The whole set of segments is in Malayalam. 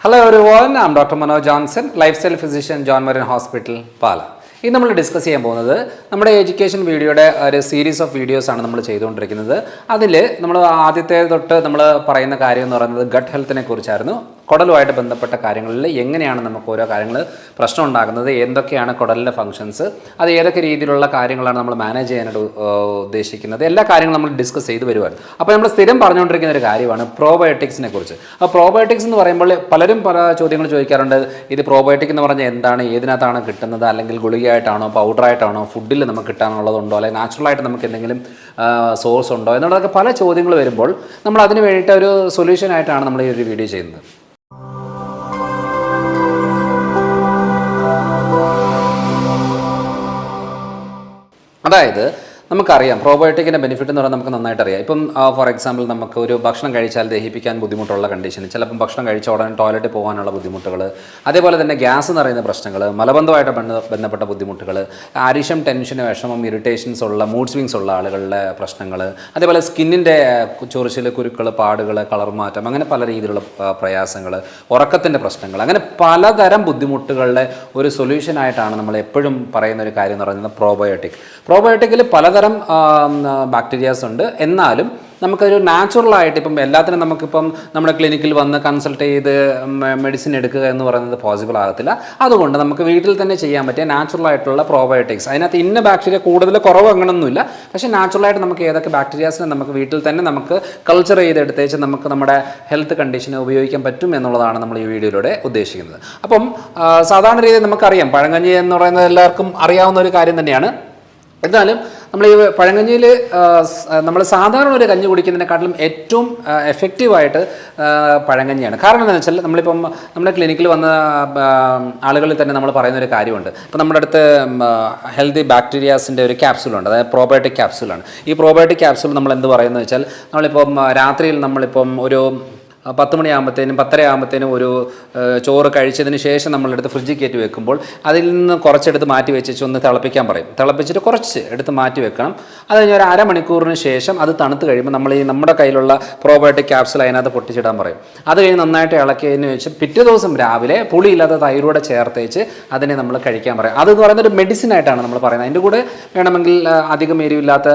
Hello everyone, I'm Dr. Manoj Johnson, lifestyle physician, John Marin Hospital, Pala. ഇന്ന് നമ്മൾ ഡിസ്കസ് ചെയ്യാൻ പോകുന്നത് നമ്മുടെ എഡ്യൂക്കേഷൻ വീഡിയോയുടെ ഒരു സീരീസ് ഓഫ് വീഡിയോസ് ആണ് നമ്മൾ ചെയ്തുകൊണ്ടിരിക്കുന്നത്. അതിൽ നമ്മൾ ആദ്യത്തെ തൊട്ട് നമ്മൾ പറയുന്ന കാര്യം എന്ന് പറയുന്നത് ഗട്ട് ഹെൽത്തിനെ കുറിച്ചായിരുന്നു. കുടലുമായിട്ട് ബന്ധപ്പെട്ട കാര്യങ്ങളിൽ എങ്ങനെയാണ് നമുക്ക് ഓരോ കാര്യങ്ങൾ പ്രശ്നം ഉണ്ടാകുന്നത്, എന്തൊക്കെയാണ് കുടലിൻ്റെ ഫങ്ഷൻസ്, അത് ഏതൊക്കെ രീതിയിലുള്ള കാര്യങ്ങളാണ് നമ്മൾ മാനേജ് ചെയ്യാനായിട്ട് ഉദ്ദേശിക്കുന്നത്, എല്ലാ കാര്യങ്ങളും നമ്മൾ ഡിസ്കസ് ചെയ്ത് വരുവാണ്. അപ്പോൾ നമ്മൾ സ്ഥിരം പറഞ്ഞുകൊണ്ടിരിക്കുന്ന ഒരു കാര്യമാണ് പ്രോബയോട്ടിക്സിനെ കുറിച്ച്. അപ്പോൾ പ്രോബയോട്ടിക്സ് എന്ന് പറയുമ്പോൾ പലരും പല ചോദ്യങ്ങൾ ചോദിക്കാറുണ്ട്. ഇത് പ്രോബയോട്ടിക് എന്ന് പറഞ്ഞാൽ എന്താണ്, ഏതിനകത്താണ് കിട്ടുന്നത്, അല്ലെങ്കിൽ ഗുളികയായിട്ടാണോ പൗഡറായിട്ടാണോ ഫുഡിൽ നമുക്ക് കിട്ടാനുള്ളതുണ്ടോ, അല്ലെങ്കിൽ നാച്ചുറലായിട്ട് നമുക്ക് എന്തെങ്കിലും സോഴ്സ് ഉണ്ടോ എന്നുള്ളതൊക്കെ പല ചോദ്യങ്ങൾ വരുമ്പോൾ നമ്മൾ അതിന് വേണ്ടിയിട്ട് ഒരു സൊല്യൂഷനായിട്ടാണ് നമ്മൾ ഈ ഒരു വീഡിയോ ചെയ്യുന്നത്. അതായത് നമുക്കറിയാം പ്രോബയോട്ടിക്കിൻ്റെ ബെനിഫിറ്റ് എന്ന് പറഞ്ഞാൽ നമുക്ക് നന്നായിട്ട് അറിയാം. ഇപ്പം ഫോർ എക്സാമ്പിൾ നമുക്ക് ഒരു ഭക്ഷണം കഴിച്ചാൽ ദഹിപ്പിക്കാൻ ബുദ്ധിമുട്ടുള്ള കണ്ടീഷൻ, ചിലപ്പം ഭക്ഷണം കഴിച്ച ഉടനെ ടോയ്ലറ്റിൽ പോകാനുള്ള ബുദ്ധിമുട്ടുകൾ, അതേപോലെ തന്നെ ഗ്യാസ് എന്ന് പറയുന്ന പ്രശ്നങ്ങൾ, മലബന്ധമായിട്ട് ബന്ധപ്പെട്ട ബുദ്ധിമുട്ടുകൾ, അരിശം, ടെൻഷന്, വിഷമം, ഇറിറ്റേഷൻസ് ഉള്ള മൂഡ് സ്വിങ്സ് ഉള്ള ആളുകളുടെ പ്രശ്നങ്ങൾ, അതേപോലെ സ്കിന്നിൻ്റെ ചൊറിച്ചിൽ, കുരുക്കൾ, പാടുകൾ, കളർ മാറ്റം, അങ്ങനെ പല രീതിയിലുള്ള പ്രയാസങ്ങൾ, ഉറക്കത്തിൻ്റെ പ്രശ്നങ്ങൾ, അങ്ങനെ പലതരം ബുദ്ധിമുട്ടുകളുടെ ഒരു സൊല്യൂഷനായിട്ടാണ് നമ്മൾ എപ്പോഴും പറയുന്ന ഒരു കാര്യം എന്ന് പറയുന്നത് പ്രോബയോട്ടിക്. പ്രോബയോട്ടിക്കിൽ പലതരം ബാക്ടീരിയാസ് ഉണ്ട്. എന്നാലും നമുക്കൊരു നാച്ചുറലായിട്ട് ഇപ്പം എല്ലാത്തിനും നമുക്കിപ്പം നമ്മുടെ ക്ലിനിക്കിൽ വന്ന് കൺസൾട്ട് ചെയ്ത് മെഡിസിൻ എടുക്കുക എന്ന് പറയുന്നത് പോസിബിൾ ആകത്തില്ല. അതുകൊണ്ട് നമുക്ക് വീട്ടിൽ തന്നെ ചെയ്യാൻ പറ്റിയ നാച്ചുറലായിട്ടുള്ള പ്രോബയോട്ടിക്സ്, അതിനകത്ത് ഇന്ന ബാക്ടീരിയ കൂടുതൽ കുറവ് അങ്ങനെയൊന്നുമില്ല. പക്ഷേ നാച്ചുറലായിട്ട് നമുക്ക് ഏതൊക്കെ ബാക്ടീരിയാസിനെ നമുക്ക് വീട്ടിൽ തന്നെ നമുക്ക് കൾച്ചർ ചെയ്തെടുത്തേച്ച് നമുക്ക് നമ്മുടെ ഹെൽത്ത് കണ്ടീഷന് ഉപയോഗിക്കാൻ പറ്റും എന്നുള്ളതാണ് നമ്മൾ ഈ വീഡിയോയിലൂടെ ഉദ്ദേശിക്കുന്നത്. അപ്പം സാധാരണ രീതിയിൽ നമുക്കറിയാം, പഴങ്കഞ്ഞി എന്ന് പറയുന്നത് എല്ലാവർക്കും അറിയാവുന്ന ഒരു കാര്യം തന്നെയാണ്. എന്നാലും നമ്മൾ ഈ പഴങ്കഞ്ഞിയിൽ നമ്മൾ സാധാരണ ഒരു കഞ്ഞി കുടിക്കുന്നതിനെക്കാട്ടിലും ഏറ്റവും എഫക്റ്റീവായിട്ട് പഴങ്കഞ്ഞിയാണ്. കാരണം എന്താണെന്ന് വെച്ചാൽ നമ്മളിപ്പം നമ്മുടെ ക്ലിനിക്കിൽ വന്ന ആളുകളിൽ തന്നെ നമ്മൾ പറയുന്നൊരു കാര്യമുണ്ട്. ഇപ്പം നമ്മുടെ അടുത്ത് ഹെൽത്തി ബാക്ടീരിയാസിൻ്റെ ഒരു ക്യാപ്സൂളുണ്ട്, അതായത് പ്രോബയോട്ടിക് ക്യാപ്സൂളാണ്. ഈ പ്രോബയോട്ടിക് ക്യാപ്സൂൾ നമ്മൾ എന്ത് പറയുന്നത് വെച്ചാൽ, നമ്മളിപ്പം രാത്രിയിൽ നമ്മളിപ്പം ഒരു 10 മണിയാകുമ്പോഴത്തേനും 10:30 ആകുമ്പോഴത്തേനും ഒരു ചോറ് കഴിച്ചതിന് ശേഷം നമ്മളെടുത്ത് ഫ്രിഡ്ജിൽ കയറ്റി വെക്കുമ്പോൾ അതിൽ നിന്ന് കുറച്ചെടുത്ത് മാറ്റി വെച്ചിട്ട് ഒന്ന് തിളപ്പിക്കാൻ പറയും. തിളപ്പിച്ചിട്ട് കുറച്ച് എടുത്ത് മാറ്റി വെക്കണം. അത് കഴിഞ്ഞ് ഒരു അരമണിക്കൂറിന് ശേഷം അത് തണുത്ത് കഴിയുമ്പോൾ നമ്മൾ ഈ നമ്മുടെ കയ്യിലുള്ള പ്രോബയോട്ടിക് ക്യാപ്സൂൾ അതിനകത്ത് പൊട്ടിച്ചിടാൻ പറയും. അത് കഴിഞ്ഞ് നന്നായിട്ട് ഇളക്കിയതിന് ശേഷം പിറ്റേ ദിവസം രാവിലെ പുളിയില്ലാത്ത തൈരോടെ ചേർത്തേച്ച് അതിനെ നമ്മൾ കഴിക്കാൻ പറയും. അതെന്ന് പറയുന്നത് ഒരു മെഡിസിൻ ആയിട്ടാണ് നമ്മൾ പറയുന്നത്. അതിൻ്റെ കൂടെ വേണമെങ്കിൽ അധികം എരിവില്ലാത്ത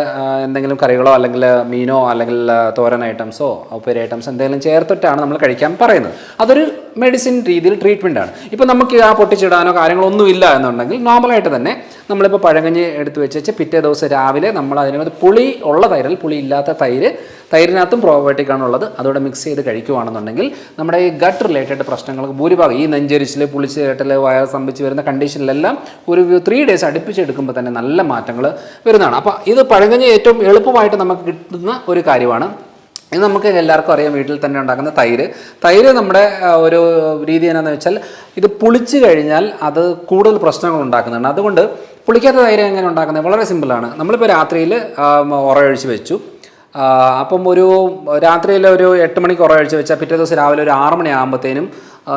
എന്തെങ്കിലും കറികളോ അല്ലെങ്കിൽ മീനോ അല്ലെങ്കിൽ തോരൻ ഐറ്റംസോ ഉപ്പേരി ഐറ്റംസ് എന്തെങ്കിലും ചേർത്തിട്ടാണ് നമ്മൾ കഴിക്കാൻ പറയുന്നത്. അതൊരു മെഡിസിൻ രീതിയിൽ ട്രീറ്റ്മെൻ്റ് ആണ്. ഇപ്പോൾ നമുക്ക് ആ പൊട്ടിച്ചിടാനോ കാര്യങ്ങളൊന്നും ഇല്ല എന്നുണ്ടെങ്കിൽ നോർമലായിട്ട് തന്നെ നമ്മളിപ്പോൾ പഴങ്കഞ്ഞി എടുത്ത് വെച്ച് പിറ്റേ ദിവസം രാവിലെ നമ്മൾ അതിനകത്ത് പുളി ഉള്ള തൈരിൽ പുളി ഇല്ലാത്ത തൈരിനകത്തും പ്രോബയോട്ടിക് ആണുള്ളത്, അതോടെ മിക്സ് ചെയ്ത് കഴിക്കുകയാണെന്നുണ്ടെങ്കിൽ നമ്മുടെ ഈ ഗട്ട് റിലേറ്റഡ് പ്രശ്നങ്ങൾക്ക് ഭൂരിഭാഗം ഈ നെഞ്ചരിച്ചിൽ, പുളിച്ചേട്ടൽ, വയർ സ്തംഭിച്ച് വരുന്ന കണ്ടീഷനിലെല്ലാം ഒരു 3 ഡേയ്സ് അടുപ്പിച്ചെടുക്കുമ്പോൾ തന്നെ നല്ല മാറ്റങ്ങൾ വരുന്നതാണ്. അപ്പോൾ ഇത് പഴങ്കഞ്ഞി ഏറ്റവും എളുപ്പമായിട്ട് നമുക്ക് കിട്ടുന്ന ഒരു കാര്യമാണ്. ഇത് നമുക്ക് എല്ലാവർക്കും അറിയാം, വീട്ടിൽ തന്നെ ഉണ്ടാക്കുന്ന തൈര് നമ്മുടെ ഒരു രീതി എന്നാന്ന് വെച്ചാൽ ഇത് പുളിച്ച് കഴിഞ്ഞാൽ അത് കൂടുതൽ പ്രശ്നങ്ങൾ ഉണ്ടാക്കുന്നുണ്ട്. അതുകൊണ്ട് പുളിക്കാത്ത തൈര് എങ്ങനെ ഉണ്ടാക്കുന്നത് വളരെ സിമ്പിളാണ്. നമ്മളിപ്പോൾ രാത്രിയിൽ ഉറയൊഴിച്ച് വെച്ചു. അപ്പം ഒരു രാത്രിയിൽ ഒരു 8 മണിക്ക് ഉറയൊഴിച്ച് വെച്ചാൽ പിറ്റേ ദിവസം രാവിലെ ഒരു 6 മണിയാകുമ്പോഴത്തേനും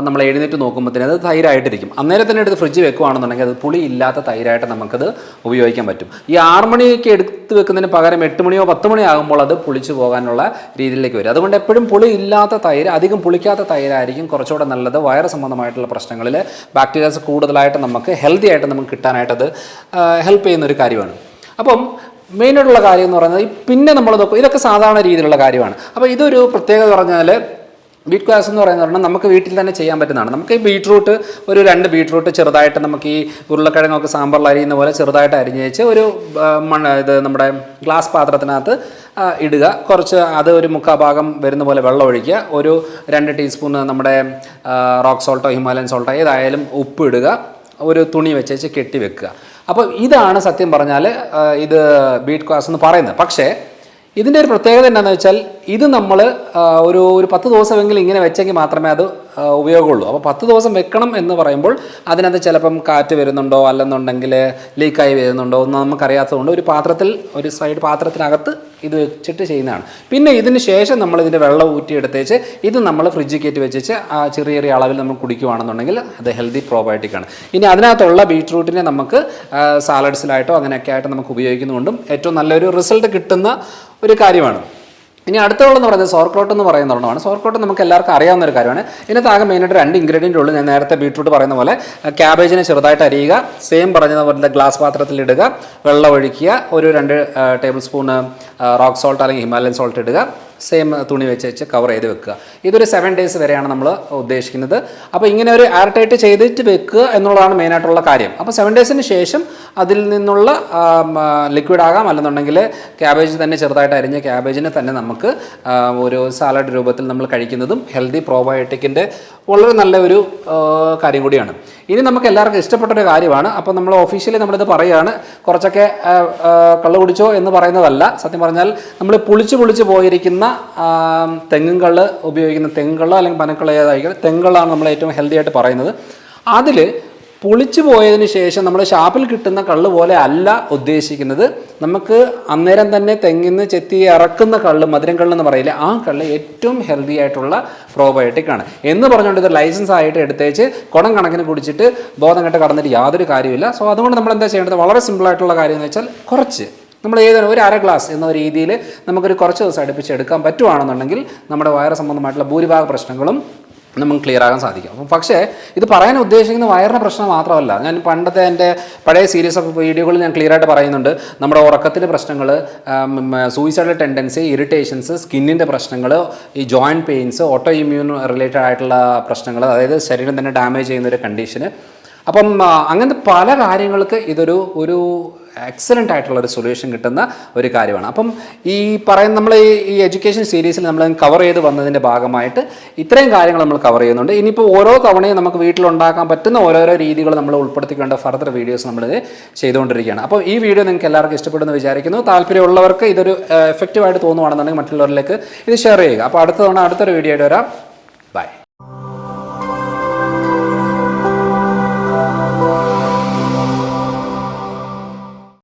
നമ്മൾ എഴുന്നേറ്റ് നോക്കുമ്പോഴത്തേനും അത് തൈരായിട്ടിരിക്കും. അന്നേരം തന്നെ എടുത്ത് ഫ്രിഡ്ജ് വെക്കുകയാണെന്നുണ്ടെങ്കിൽ അത് പുളി ഇല്ലാത്ത തൈരായിട്ട് നമുക്കത് ഉപയോഗിക്കാൻ പറ്റും. ഈ 6 മണിക്ക് എടുത്ത് വെക്കുന്നതിന് പകരം 8 മണിയോ 10 മണിയോ ആകുമ്പോൾ അത് പുളിച്ച് പോകാനുള്ള രീതിയിലേക്ക് വരും. അതുകൊണ്ട് എപ്പോഴും പുളി ഇല്ലാത്ത തൈര്, അധികം പുളിക്കാത്ത തൈരായിരിക്കും കുറച്ചുകൂടെ നല്ലത്. വയറ് സംബന്ധമായിട്ടുള്ള പ്രശ്നങ്ങളിൽ ബാക്ടീരിയാസ് കൂടുതലായിട്ട് നമുക്ക് ഹെൽത്തി ആയിട്ട് നമുക്ക് കിട്ടാനായിട്ടത് ഹെൽപ്പ് ചെയ്യുന്നൊരു കാര്യമാണ്. അപ്പം മെയിനായിട്ടുള്ള കാര്യം എന്ന് പറയുന്നത് പിന്നെ നമ്മൾ നോക്കും, ഇതൊക്കെ സാധാരണ രീതിയിലുള്ള കാര്യമാണ്. അപ്പോൾ ഇതൊരു പ്രത്യേകത പറഞ്ഞാൽ ബീറ്റ് ക്ലാസ് എന്ന് പറയുന്നത് നമുക്ക് വീട്ടിൽ തന്നെ ചെയ്യാൻ പറ്റുന്നതാണ്. നമുക്ക് ഈ ബീട്രൂട്ട് ഒരു 2 ബീട്രൂട്ട് ചെറുതായിട്ട് നമുക്ക് ഈ ഉരുളക്കിഴങ്ങൊക്കെ സാമ്പാറിൽ അരിയുന്ന പോലെ ചെറുതായിട്ട് അരിഞ്ഞ് വെച്ച് ഒരു ഇത് നമ്മുടെ ഗ്ലാസ് പാത്രത്തിനകത്ത് ഇടുക. കുറച്ച് അത് ഒരു 3/4 ഭാഗം വരുന്ന പോലെ വെള്ളം ഒഴിക്കുക. ഒരു 2 ടീസ്പൂൺ നമ്മുടെ റോക്ക് സോൾട്ടോ ഹിമാലയൻ സോൾട്ടോ ഏതായാലും ഉപ്പ് ഇടുക. ഒരു തുണി വെച്ച് കെട്ടി വെക്കുക. അപ്പോൾ ഇതാണ് സത്യം പറഞ്ഞാൽ ഇത് ബീറ്റ് ക്ലാസ് എന്ന് പറയുന്നത്. പക്ഷേ ഇതിൻ്റെ ഒരു പ്രത്യേകത എന്താണെന്ന് വെച്ചാൽ ഇത് നമ്മൾ ഒരു 10 ദിവസമെങ്കിലും ഇങ്ങനെ വെച്ചെങ്കിൽ മാത്രമേ അത് ഉപയോഗമുള്ളൂ. അപ്പോൾ 10 ദിവസം വെക്കണം എന്ന് പറയുമ്പോൾ അതിനകത്ത് ചിലപ്പം കാറ്റ് വരുന്നുണ്ടോ അല്ലെന്നുണ്ടെങ്കിൽ ലീക്കായി വരുന്നുണ്ടോ എന്ന് നമുക്കറിയാത്തതുകൊണ്ട് ഒരു പാത്രത്തിൽ, ഒരു സൈഡ് പാത്രത്തിനകത്ത് ഇത് വെച്ചിട്ട് ചെയ്യുന്നതാണ്. പിന്നെ ഇതിന് ശേഷം നമ്മൾ ഇതിൻ്റെ വെള്ളം ഊറ്റിയെടുത്തേച്ച് ഇത് നമ്മൾ ഫ്രിഡ്ജിൽ കയറ്റി വെച്ചിട്ട് ചെറിയ ചെറിയ അളവിൽ നമ്മൾ കുടിക്കുകയാണെന്നുണ്ടെങ്കിൽ അത് ഹെൽത്തി പ്രോബയോട്ടിക്കാണ്. ഇനി അതിനകത്തുള്ള ബീട്രൂട്ടിനെ നമുക്ക് സാലഡ്സിലായിട്ടോ അങ്ങനെയൊക്കെ ആയിട്ട് നമുക്ക് ഉപയോഗിക്കുന്നതുകൊണ്ടും ഏറ്റവും നല്ലൊരു റിസൾട്ട് കിട്ടുന്ന ഒരു കാര്യമാണ്. ഇനി അടുത്തുള്ളതെന്ന് പറയുന്നത് സോർക്രോട്ട് എന്ന് പറയുന്ന ഒരെണ്ണമാണ്. സോർക്രോട്ട് നമുക്ക് എല്ലാവർക്കും അറിയാവുന്ന ഒരു കാര്യമാണ്. ഇതിനകത്ത് ആകെ മെയിനായിട്ട് 2 ഇൻഗ്രീഡിയൻ്റ് ഉള്ളൂ. ഞാൻ നേരത്തെ ബീട്രൂട്ട് പറയുന്ന പോലെ ക്യാബേജിനെ ചെറുതായിട്ട് അരിയുക, സെയിം പറഞ്ഞതുപോലെ ഗ്ലാസ് പാത്രത്തിൽ ഇടുക, വെള്ളം ഒഴിക്കുക, ഒരു 2 ടേബിൾ സ്പൂണ് റോക്ക് സോൾട്ട് അല്ലെങ്കിൽ ഹിമാലയൻ സോൾട്ട് ഇടുക, സെയിം തുണി വെച്ച് കവർ ചെയ്ത് വെക്കുക. ഇതൊരു 7 days വരെയാണ് നമ്മൾ ഉദ്ദേശിക്കുന്നത്. അപ്പോൾ ഇങ്ങനെ ഒരു എയർ ടൈറ്റ് ചെയ്തിട്ട് വെക്കുക എന്നുള്ളതാണ് മെയിനായിട്ടുള്ള കാര്യം. അപ്പോൾ 7 daysന് ശേഷം അതിൽ നിന്നുള്ള ലിക്വിഡ് ആകാം, അല്ലെന്നുണ്ടെങ്കിൽ ക്യാബേജ് തന്നെ ചെറുതായിട്ട് അരിഞ്ഞ ക്യാബേജിനെ തന്നെ നമുക്ക് ഒരു സാലഡ് രൂപത്തിൽ നമ്മൾ കഴിക്കുന്നതും ഹെൽത്തി പ്രോബയോട്ടിക്കിൻ്റെ വളരെ നല്ല ഒരു കാര്യം കൂടിയാണ്. ഇനി നമുക്ക് എല്ലാവർക്കും ഇഷ്ടപ്പെട്ടൊരു കാര്യമാണ്. അപ്പോൾ നമ്മൾ ഒഫീഷ്യലി നമ്മളിത് പറയുകയാണ്, കുറച്ചൊക്കെ കള്ള് കുടിച്ചോ എന്ന് പറയുന്നതല്ല. സത്യം പറഞ്ഞാൽ നമ്മൾ പുളിച്ച് പോയിരിക്കുന്ന തെങ്ങും കള്ള് ഉപയോഗിക്കുന്ന തെങ്ങുകള്ളോ അല്ലെങ്കിൽ പനക്കള്ളോ ഏതായിരിക്കും, തെങ്ങുകളാണ് നമ്മൾ ഏറ്റവും ഹെൽത്തി ആയിട്ട് പറയുന്നത്. അതിൽ പുളിച്ചു പോയതിന് ശേഷം നമ്മൾ ഷാപ്പിൽ കിട്ടുന്ന കള്ള് പോലെ അല്ല ഉദ്ദേശിക്കുന്നത്. നമുക്ക് അന്നേരം തന്നെ തെങ്ങിന്ന് ചെത്തി ഇറക്കുന്ന കള്ള്, മധുരം കള്ള് എന്ന് പറയില്ല, ആ കള്ള് ഏറ്റവും ഹെൽത്തി ആയിട്ടുള്ള പ്രോബയോട്ടിക് ആണ് എന്ന് പറഞ്ഞുകൊണ്ട് ഇത് ലൈസൻസ് ആയിട്ട് എടുത്തേച്ച് കുടം കണക്കിന് കുടിച്ചിട്ട് ബോധം കെട്ട് കടന്നിട്ട് യാതൊരു കാര്യമില്ല. സോ അതുകൊണ്ട് നമ്മൾ എന്താ ചെയ്യേണ്ടത്, വളരെ സിമ്പിളായിട്ടുള്ള കാര്യം എന്ന് വെച്ചാൽ കുറച്ച് നമ്മൾ ഒരു 1/2 ഗ്ലാസ് എന്ന രീതിയിൽ നമുക്കൊരു കുറച്ച് ദിവസം അടുപ്പിച്ച് എടുക്കാൻ പറ്റുവാണെന്നുണ്ടെങ്കിൽ നമ്മുടെ വയറ് സംബന്ധമായിട്ടുള്ള ഭൂരിഭാഗ പ്രശ്നങ്ങളും നമുക്ക് ക്ലിയർ ആകാൻ സാധിക്കും. അപ്പം പക്ഷേ ഇത് പറയാൻ ഉദ്ദേശിക്കുന്ന വയറിൻ്റെ പ്രശ്നം മാത്രമല്ല. ഞാൻ പണ്ടത്തെ എൻ്റെ പഴയ സീരീസ് ഓഫ് വീഡിയോകളിൽ ഞാൻ ക്ലിയർ ആയിട്ട് പറയുന്നുണ്ട്. നമ്മുടെ ഉറക്കത്തിൻ്റെ പ്രശ്നങ്ങൾ, സൂയിസൈഡൽ ടെൻഡൻസി, ഇറിറ്റേഷൻസ്, സ്കിന്നിൻ്റെ പ്രശ്നങ്ങൾ, ഈ joint pains, auto immune related ആയിട്ടുള്ള പ്രശ്നങ്ങൾ, അതായത് ശരീരം തന്നെ ഡാമേജ് ചെയ്യുന്ന ഒരു കണ്ടീഷന്. അപ്പം അങ്ങനത്തെ പല കാര്യങ്ങൾക്ക് ഇതൊരു എക്സലൻ്റ് ആയിട്ടുള്ള ഒരു സൊല്യൂഷൻ കിട്ടുന്ന ഒരു കാര്യമാണ്. അപ്പം ഈ പറയുന്ന നമ്മൾ ഈ എഡ്യൂക്കേഷൻ സീരീസിൽ നമ്മൾ കവർ ചെയ്ത് വന്നതിൻ്റെ ഭാഗമായിട്ട് ഇത്രയും കാര്യങ്ങൾ നമ്മൾ കവർ ചെയ്യുന്നുണ്ട്. ഇനിയിപ്പോൾ ഓരോ തവണയും നമുക്ക് വീട്ടിലുണ്ടാക്കാൻ പറ്റുന്ന ഓരോരോ രീതികൾ നമ്മൾ ഉൾപ്പെടുത്തിക്കൊണ്ട് ഫർദർ വീഡിയോസ് നമ്മളിത് ചെയ്തുകൊണ്ടിരിക്കുകയാണ്. അപ്പോൾ ഈ വീഡിയോ നിങ്ങൾക്ക് എല്ലാവർക്കും ഇഷ്ടപ്പെടുമെന്ന് വിചാരിക്കുന്നു. താല്പര്യമുള്ളവർക്ക് ഇതൊരു എഫക്റ്റീവായിട്ട് തോന്നുവാണെന്നുണ്ടെങ്കിൽ മറ്റുള്ളവരിലേക്ക് ഇത് ഷെയർ ചെയ്യുക. അപ്പോൾ അടുത്ത തവണ അടുത്തൊരു വീഡിയോ ആയിട്ട് വരാം.